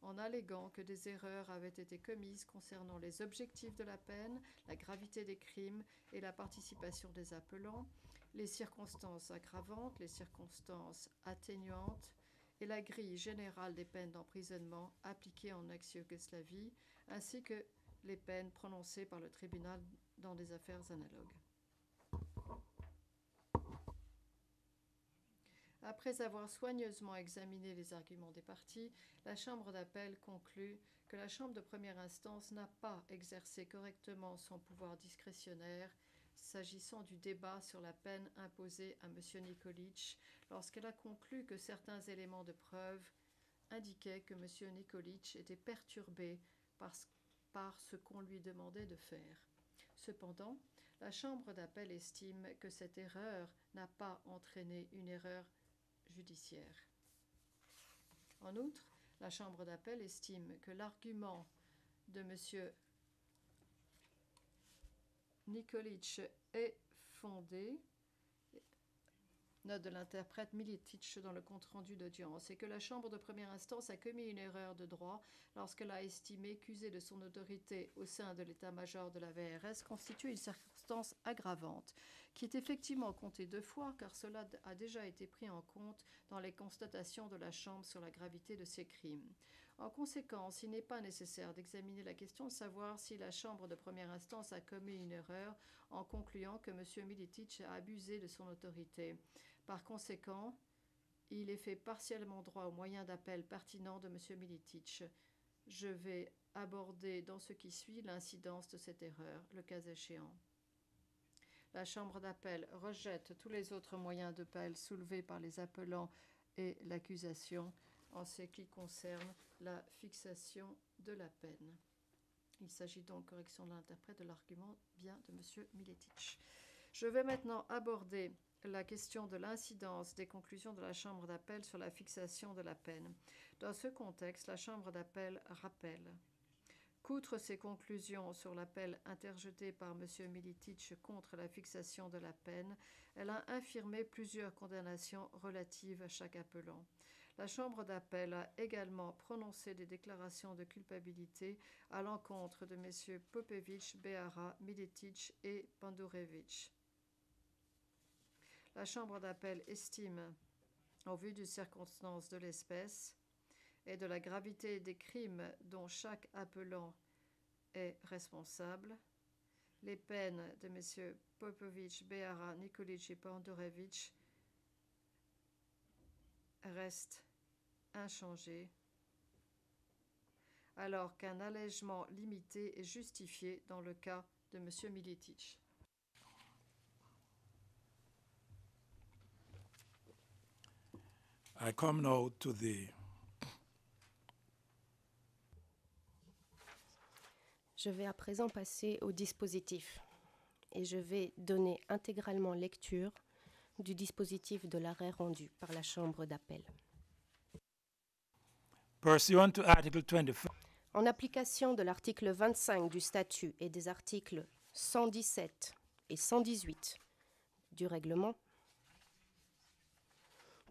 en alléguant que des erreurs avaient été commises concernant les objectifs de la peine, la gravité des crimes et la participation des appelants, les circonstances aggravantes, les circonstances atténuantes et la grille générale des peines d'emprisonnement appliquées en ex-Yougoslavie, ainsi que les peines prononcées par le tribunal dans des affaires analogues. Après avoir soigneusement examiné les arguments des parties, la Chambre d'appel conclut que la Chambre de première instance n'a pas exercé correctement son pouvoir discrétionnaire s'agissant du débat sur la peine imposée à M. Nikolic lorsqu'elle a conclu que certains éléments de preuve indiquaient que M. Nikolic était perturbé par ce qu'on lui demandait de faire. Cependant, la Chambre d'appel estime que cette erreur n'a pas entraîné une erreur judiciaire. En outre, la Chambre d'appel estime que l'argument de M. Nikolic est fondé, note de l'interprète Miletic dans le compte-rendu d'audience, et que la Chambre de première instance a commis une erreur de droit lorsqu'elle a estimé qu'user de son autorité au sein de l'état-major de la VRS constitue une circonstance aggravante, qui est effectivement comptée 2 fois, car cela a déjà été pris en compte dans les constatations de la Chambre sur la gravité de ces crimes. En conséquence, il n'est pas nécessaire d'examiner la question de savoir si la Chambre de première instance a commis une erreur en concluant que M. Miletic a abusé de son autorité. Par conséquent, il est fait partiellement droit aux moyens d'appel pertinents de M. Miletic. Je vais aborder dans ce qui suit l'incidence de cette erreur, le cas échéant. La Chambre d'appel rejette tous les autres moyens d'appel soulevés par les appelants et l'accusation en ce qui concerne la fixation de la peine. Il s'agit donc, correction de l'interprète, de l'argument bien de M. Miletic. Je vais maintenant aborder la question de l'incidence des conclusions de la Chambre d'appel sur la fixation de la peine. Dans ce contexte, la Chambre d'appel rappelle qu'outre ses conclusions sur l'appel interjeté par M. Miletic contre la fixation de la peine, elle a infirmé plusieurs condamnations relatives à chaque appelant. La Chambre d'appel a également prononcé des déclarations de culpabilité à l'encontre de M. Popovic, Behara, Miletic et Pandurevic. La Chambre d'appel estime, au vu des circonstances de l'espèce et de la gravité des crimes dont chaque appelant est responsable, les peines de M. Popovic, Behara, Nikolic et Pandurevic restent inchangées, alors qu'un allègement limité est justifié dans le cas de M. Miletic.
I come now to the
Je vais à présent passer au dispositif et je vais donner intégralement lecture du dispositif de l'arrêt rendu par la Chambre d'appel.
pursuant to Article 25.
En application de l'article 25 du statut et des articles 117 et 118 du règlement,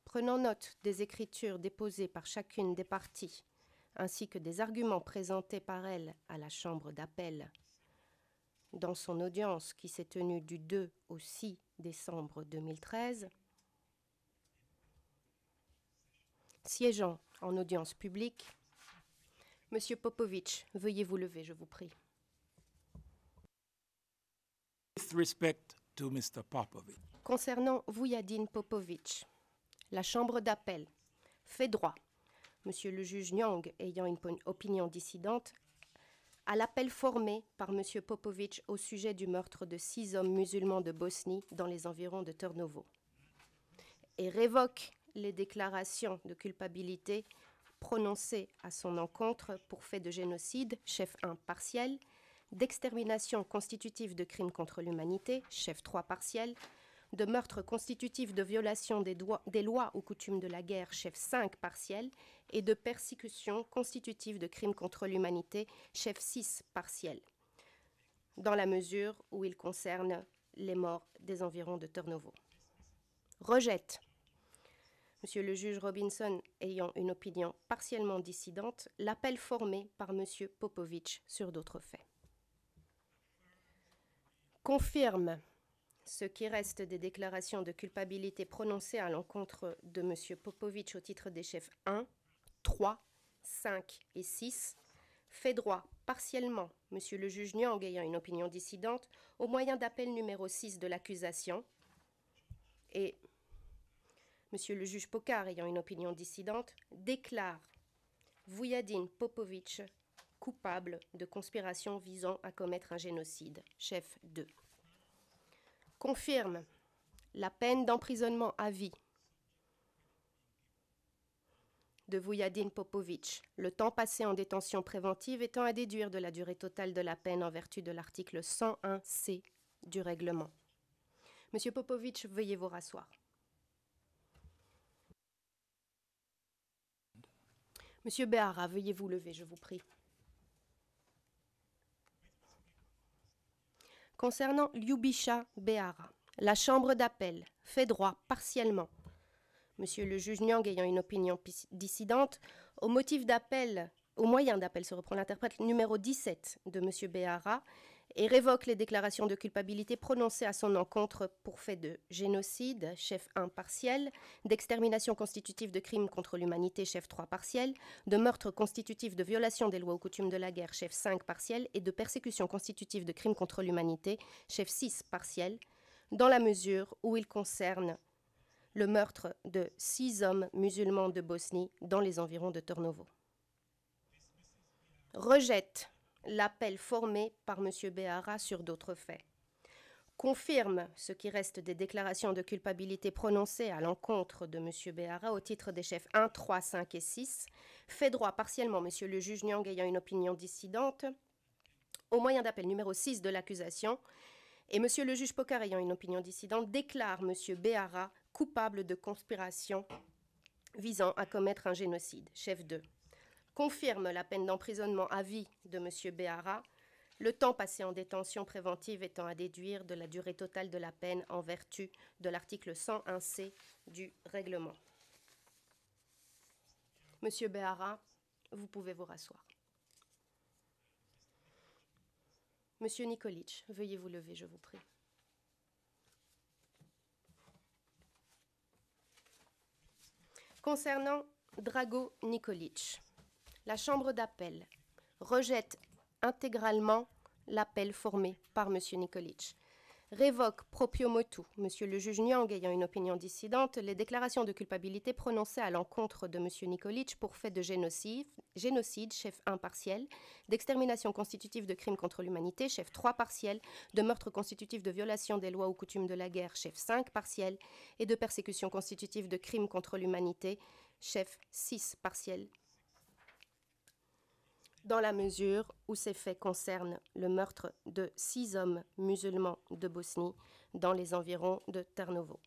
prenant note des écritures déposées par chacune des parties, ainsi que des arguments présentés par elle à la Chambre d'appel dans son audience qui s'est tenue du 2 au 6 décembre 2013, siégeant en audience publique, Monsieur Popovic, veuillez vous lever, je vous prie.
With respect to Mr. Popovic,
Concernant Vujadin Popovic, la Chambre d'appel fait droit, Monsieur le juge Nyang ayant une opinion dissidente, à l'appel formé par Monsieur Popovic au sujet du meurtre de 6 hommes musulmans de Bosnie dans les environs de Trnovo, et révoque les déclarations de culpabilité prononcées à son encontre pour fait de génocide, chef 1 partiel, d'extermination constitutive de crimes contre l'humanité, chef 3 partiel, de meurtre constitutif de violation des lois ou coutumes de la guerre, chef 5 partiel, et de persécution constitutive de crimes contre l'humanité, chef 6 partiel, dans la mesure où il concerne les morts des environs de Trnovo. Rejette, Monsieur le juge Robinson ayant une opinion partiellement dissidente, l'appel formé par Monsieur Popovic sur d'autres faits. Confirme ce qui reste des déclarations de culpabilité prononcées à l'encontre de M. Popovic au titre des chefs 1, 3, 5 et 6, fait droit partiellement, M. le juge Nyang ayant une opinion dissidente, au moyen d'appel numéro 6 de l'accusation, et M. le juge Pokar ayant une opinion dissidente, déclare Vujadin Popovic coupable de conspiration visant à commettre un génocide, chef 2. Confirme la peine d'emprisonnement à vie de Vujadin Popovic, le temps passé en détention préventive étant à déduire de la durée totale de la peine en vertu de l'article 101C du règlement. Monsieur Popovic, veuillez vous rasseoir. Monsieur Behara, veuillez vous lever, je vous prie. Concernant Lyubisha Behara, la Chambre d'appel fait droit partiellement, Monsieur le juge Nyang ayant une opinion dissidente, au moyen d'appel, se reprend l'interprète numéro 17 de Monsieur Behara, et révoque les déclarations de culpabilité prononcées à son encontre pour fait de génocide, chef 1 partiel, d'extermination constitutive de crimes contre l'humanité, chef 3 partiel, de meurtre constitutif de violation des lois ou coutumes de la guerre, chef 5 partiel, et de persécution constitutive de crimes contre l'humanité, chef 6 partiel, dans la mesure où il concerne le meurtre de 6 hommes musulmans de Bosnie dans les environs de Turnovo. Rejette l'appel formé par M. Behara sur d'autres faits. Confirme ce qui reste des déclarations de culpabilité prononcées à l'encontre de M. Behara au titre des chefs 1, 3, 5 et 6. Fait droit partiellement M. le juge Nyang ayant une opinion dissidente au moyen d'appel numéro 6 de l'accusation. Et M. le juge Pocard ayant une opinion dissidente déclare M. Behara coupable de conspiration visant à commettre un génocide, chef 2. Confirme la peine d'emprisonnement à vie de M. Behara, le temps passé en détention préventive étant à déduire de la durée totale de la peine en vertu de l'article 101C du règlement. M. Behara, vous pouvez vous rasseoir. M. Nikolic, veuillez vous lever, je vous prie. Concernant Drago Nikolic, la Chambre d'appel rejette intégralement l'appel formé par M. Nikolic. Révoque proprio motu, M. le juge Nyang ayant une opinion dissidente, les déclarations de culpabilité prononcées à l'encontre de M. Nikolic pour fait de génocide, chef 1 partiel, d'extermination constitutive de crimes contre l'humanité, chef 3 partiel, de meurtre constitutif de violation des lois ou coutumes de la guerre, chef 5 partiel, et de persécution constitutive de crimes contre l'humanité, chef 6 partiel, dans la mesure où ces faits concernent le meurtre de 6 hommes musulmans de Bosnie dans les environs de Tarnovo.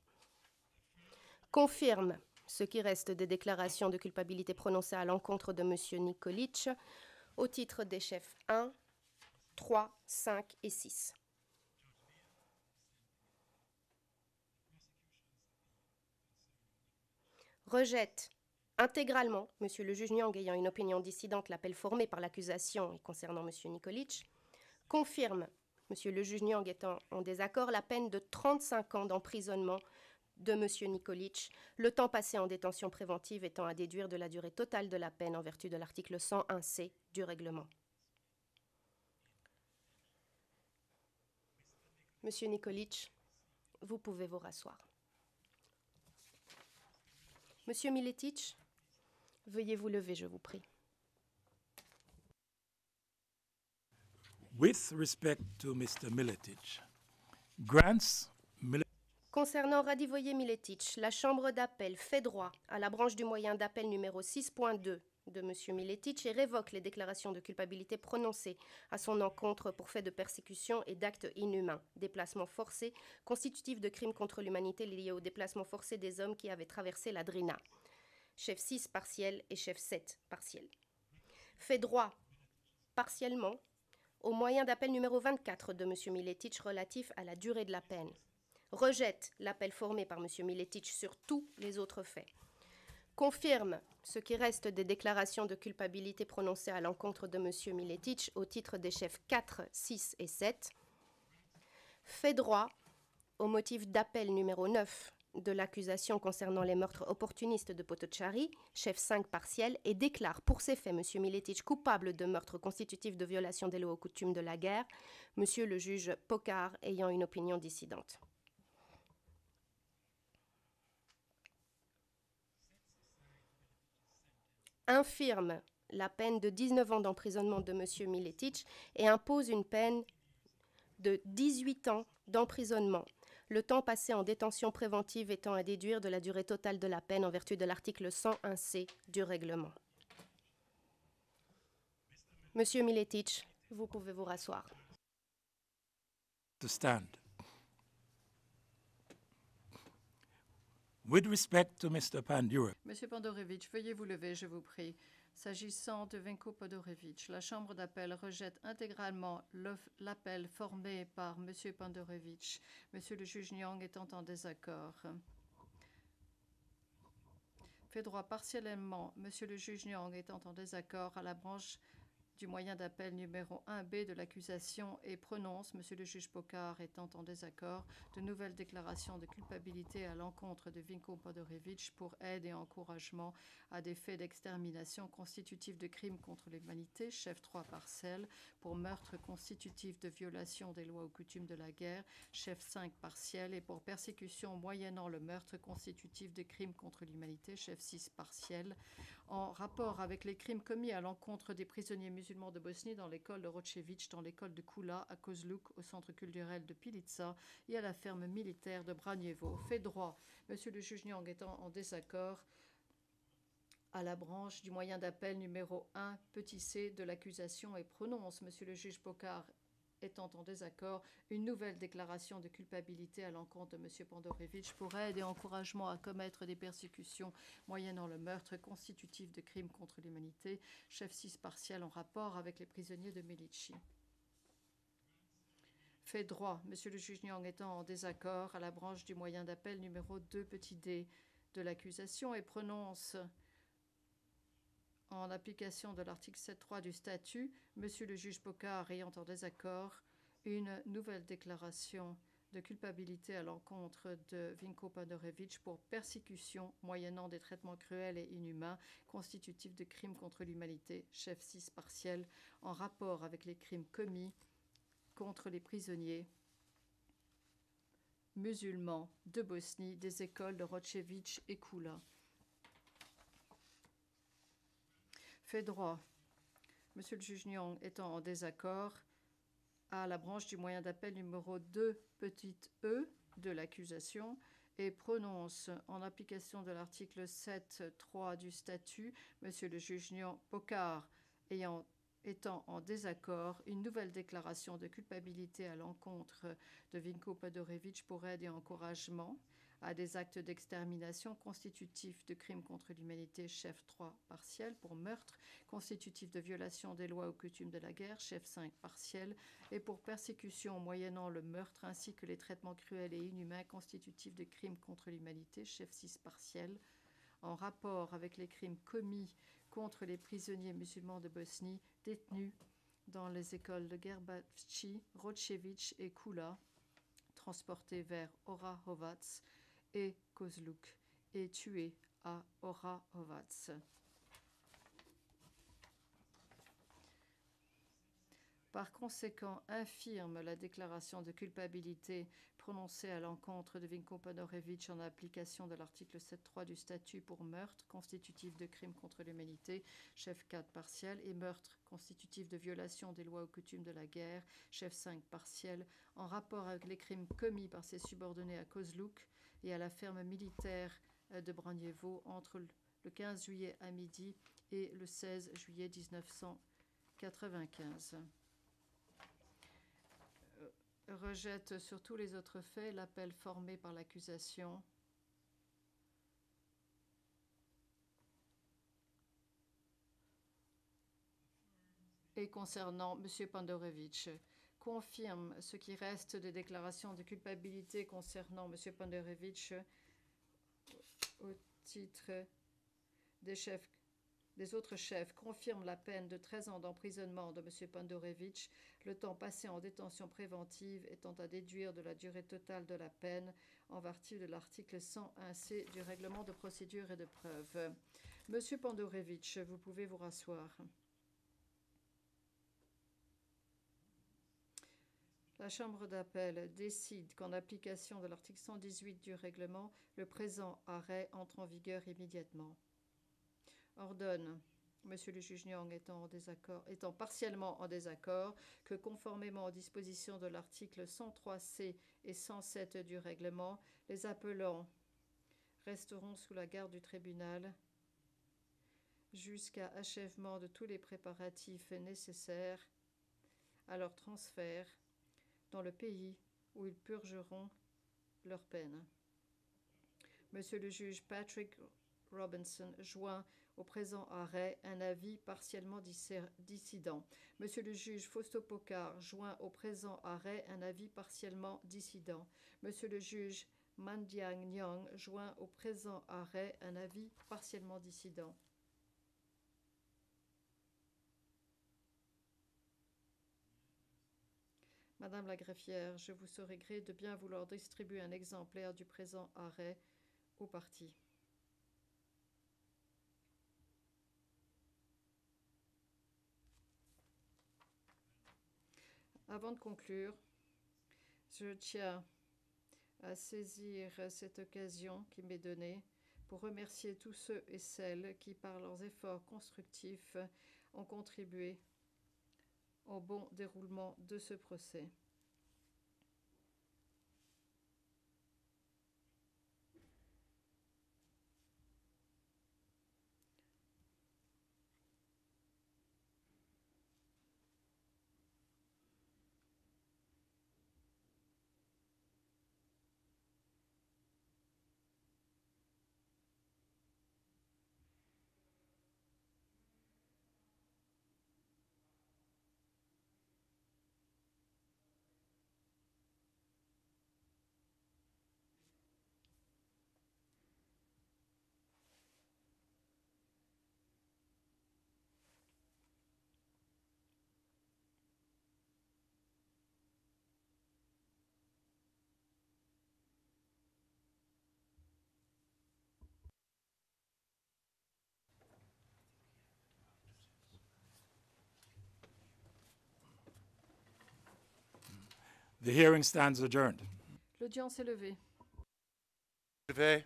Confirme ce qui reste des déclarations de culpabilité prononcées à l'encontre de M. Nikolic au titre des chefs 1, 3, 5 et 6. Rejette intégralement, M. le juge Nyang ayant une opinion dissidente, l'appel formé par l'accusation et concernant M. Nikolic, confirme, M. le juge Nyang étant en désaccord, la peine de 35 ans d'emprisonnement de M. Nikolic, le temps passé en détention préventive étant à déduire de la durée totale de la peine en vertu de l'article 101C du règlement. M. Nikolic, vous pouvez vous rasseoir. M. Miletic, veuillez vous lever, je vous prie.
With respect to Mr. Miletic, grants
Concernant Radivoje Miletic, la Chambre d'appel fait droit à la branche du moyen d'appel numéro 6.2 de M. Miletic et révoque les déclarations de culpabilité prononcées à son encontre pour fait de persécution et d'actes inhumains, déplacements forcés, constitutifs de crimes contre l'humanité liés au déplacement forcé des hommes qui avaient traversé la Drina, chef 6 partiel et chef 7 partiel. Fait droit partiellement au moyen d'appel numéro 24 de M. Miletic relatif à la durée de la peine. Rejette l'appel formé par M. Miletic sur tous les autres faits. Confirme ce qui reste des déclarations de culpabilité prononcées à l'encontre de M. Miletic au titre des chefs 4, 6 et 7. Fait droit au motif d'appel numéro 9 de l'accusation concernant les meurtres opportunistes de Potocari, chef 5 partiel, et déclare pour ces faits M. Miletic coupable de meurtre constitutif de violation des lois ou coutumes de la guerre, M. le juge Pocard ayant une opinion dissidente. Infirme la peine de 19 ans d'emprisonnement de M. Miletic et impose une peine de 18 ans d'emprisonnement, le temps passé en détention préventive étant à déduire de la durée totale de la peine en vertu de l'article 101C du règlement. Monsieur Miletich, vous pouvez vous rasseoir.
To stand. With respect to Mr. Pandura,
Monsieur Pandorevitch, veuillez vous lever, je vous prie. S'agissant de Vinko Pandorevitch, la Chambre d'appel rejette intégralement l'appel formé par Monsieur Pandorevitch, Monsieur le juge Nyang étant en désaccord. Fait droit partiellement, Monsieur le juge Nyang étant en désaccord à la branche du moyen d'appel numéro 1B de l'accusation et prononce, Monsieur le juge Pokar étant en désaccord, de nouvelles déclarations de culpabilité à l'encontre de Vinko Pandorevitch pour aide et encouragement à des faits d'extermination constitutifs de crimes contre l'humanité, chef 3 partiel, pour meurtre constitutif de violation des lois ou coutumes de la guerre, chef 5 partiel, et pour persécution moyennant le meurtre constitutif de crimes contre l'humanité, chef 6 partiel, en rapport avec les crimes commis à l'encontre des prisonniers musulmans de Bosnie dans l'école de Ročević, dans l'école de Kula, à Kozluk, au centre culturel de Pilica et à la ferme militaire de Branjevo. Fait droit, Monsieur le juge Nyang étant en désaccord à la branche du moyen d'appel numéro 1 petit c de l'accusation et prononce, Monsieur le juge Pokar étant en désaccord, une nouvelle déclaration de culpabilité à l'encontre de M. Pandorevitch pour aide et encouragement à commettre des persécutions moyennant le meurtre constitutif de crimes contre l'humanité, chef 6 partiel en rapport avec les prisonniers de Milici. Fait droit, M. le juge Nyang étant en désaccord à la branche du moyen d'appel numéro 2 petit d de l'accusation et prononce, en application de l'article 7.3 du statut, Monsieur le juge Pokar ayant en désaccord une nouvelle déclaration de culpabilité à l'encontre de Vinko Pandorevitch pour persécution moyennant des traitements cruels et inhumains constitutifs de crimes contre l'humanité, chef 6 partiel, en rapport avec les crimes commis contre les prisonniers musulmans de Bosnie des écoles de Ročević et Kula. Fait droit, Monsieur le juge Nyang étant en désaccord à la branche du moyen d'appel numéro 2 petite e de l'accusation et prononce, en application de l'article 7.3 du statut, Monsieur le juge Nyang Pokar étant en désaccord, une nouvelle déclaration de culpabilité à l'encontre de Vinko Pandorevitch pour aide et encouragement à des actes d'extermination constitutifs de crimes contre l'humanité, chef 3 partiel, pour meurtre constitutif de violation des lois ou coutumes de la guerre, chef 5 partiel, et pour persécution moyennant le meurtre ainsi que les traitements cruels et inhumains constitutifs de crimes contre l'humanité, chef 6 partiel, en rapport avec les crimes commis contre les prisonniers musulmans de Bosnie détenus dans les écoles de Gerbavci, Ročević et Kula, transportés vers Orahovac et Kozluk et tués à Orahovac. Par conséquent, infirme la déclaration de culpabilité prononcée à l'encontre de Vinko Pandorevitch en application de l'article 7.3 du statut pour meurtre constitutif de crime contre l'humanité, chef 4 partiel, et meurtre constitutif de violation des lois ou coutumes de la guerre, chef 5 partiel, en rapport avec les crimes commis par ses subordonnés à Kozluk et à la ferme militaire de Branjevo entre le 15 juillet à midi et le 16 juillet 1995. Rejette sur tous les autres faits l'appel formé par l'accusation. Et concernant M. Pandorevitch, confirme ce qui reste des déclarations de culpabilité concernant M. Pandorevitch au titre des autres chefs, confirme la peine de 13 ans d'emprisonnement de M. Pandorevitch, le temps passé en détention préventive étant à déduire de la durée totale de la peine en vertu de l'article 101C du règlement de procédure et de preuve. M. Pandorevitch, vous pouvez vous rasseoir. La Chambre d'appel décide qu'en application de l'article 118 du règlement, le présent arrêt entre en vigueur immédiatement. Ordonne Monsieur le juge Nyang étant partiellement en désaccord, que conformément aux dispositions de l'article 103C et 107 du règlement, les appelants resteront sous la garde du tribunal jusqu'à achèvement de tous les préparatifs nécessaires à leur transfert dans le pays où ils purgeront leur peine. Monsieur le juge Patrick Robinson joint au présent arrêt un avis partiellement dissident. Monsieur le juge Fausto Pocard joint au présent arrêt un avis partiellement dissident. Monsieur le juge Mandiang Nyang joint au présent arrêt un avis partiellement dissident. Madame la greffière, je vous serai gré de bien vouloir distribuer un exemplaire du présent arrêt aux parties. Avant de conclure, je tiens à saisir cette occasion qui m'est donnée pour remercier tous ceux et celles qui, par leurs efforts constructifs, ont contribué au bon déroulement de ce procès.
The hearing stands adjourned.
L'audience est levée.
Levé.